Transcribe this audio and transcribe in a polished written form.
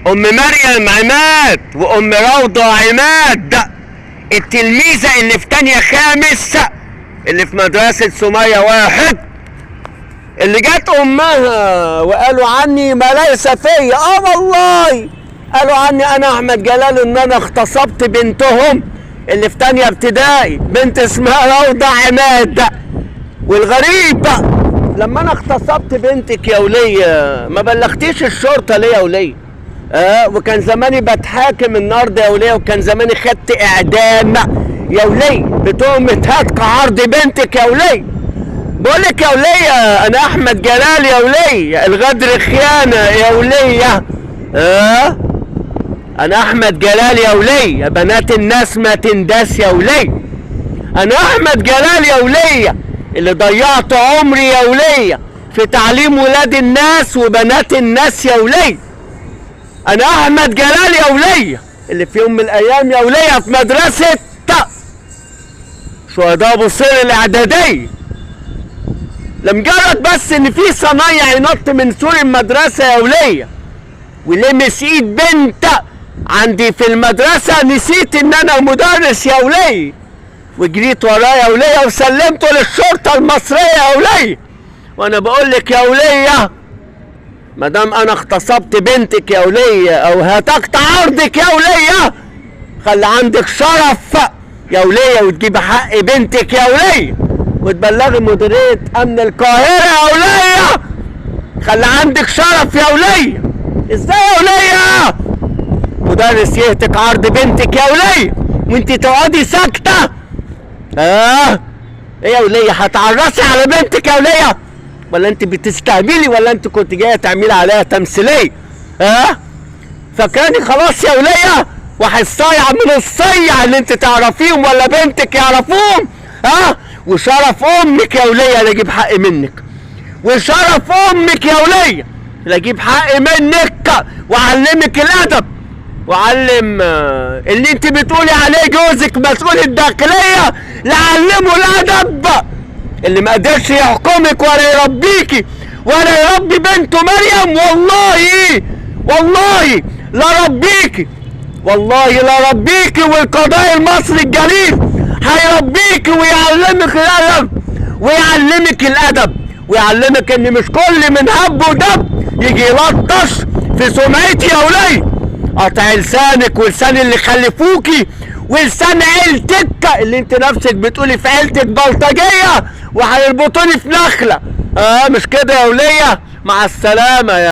ام مريم عماد وام روضة عماد، التلميذة اللي في تانية خامس اللي في مدرسة سمية واحد، اللي جت امها وقالوا عني ما ليس فيا. والله قالوا عني انا احمد جلال ان انا اغتصبت بنتهم اللي في تانية ابتدائي، بنت اسمها روضة عماد. والغريب بقى لما انا اغتصبت بنتك يا ولية ما بلغتيش الشرطة ليه يا ولية؟ وكان زماني بتحاكم النهارده يا ولية، وكان زماني خدت اعدام يا ولية بتهمة هتك عرض بنتك يا ولية. بقولك يا ولية انا احمد جلال يا ولية، الغدر خيانة يا ولية. انا احمد جلال يا ولية، بنات الناس ما تنداس يا ولية. انا احمد جلال يا ولية اللي ضيعت عمري يا ولية في تعليم ولاد الناس وبنات الناس يا ولية. انا احمد جلال يا ولية اللي في يوم من الايام يا ولية في مدرسة شهداء ابو سير الاعدادية، لمجرد بس ان في صنايعي ينط من سور المدرسة يا ولية ولمس ايد بنت عندي في المدرسة، نسيت ان انا مدرس يا ولية وجريت وراه يا ولية وسلمته للشرطة المصرية يا ولية. وانا بقولك يا ولية مادام انا اغتصبت بنتك يا ولية او هتكت عرضك يا ولية، خلي عندك شرف يا ولية وتجيب حق بنتك يا ولية وتبلغي مديرية امن القاهرة يا ولية. خلي عندك شرف يا ولية. ازاي يا ولية مدرس يهتك عرض بنتك يا ولية وانت تقعدي ساكتة؟ ايه يا ولية هتعرسي على بنتك يا ولية ولا انت بتستهبلي ولا انت كنت جايه تعملي عليها تمثيليه؟ فكاني خلاص يا ولية واحد صايع من الصيع اللي انت تعرفيهم ولا بنتك يعرفوهم؟ وشرف امك يا ولية اللي اجيب حق منك، وشرف امك يا ولية اللي اجيب حق منك واعلمك الادب وعلم اللي انت بتقولي عليه جوزك مسؤول الداخلية لعلمه الادب، اللي ما قدرش يحكمك ولا يربيكي ولا يربي بنته مريم والله لا ربيكي، والله لا ربيكي، والقضاء المصري الجليل هيربيكي ويعلمك الادب ويعلمك ان مش كل من هب ودب يجي يلطش في سمعتي يا ولية. قطع لسانك ولسان اللي خلفوكي ولسان عيلتك اللي انت نفسك بتقولي في عيلتك بلطجية وهيربطوني في نخلة. مش كده يا ولية؟ مع السلامة يا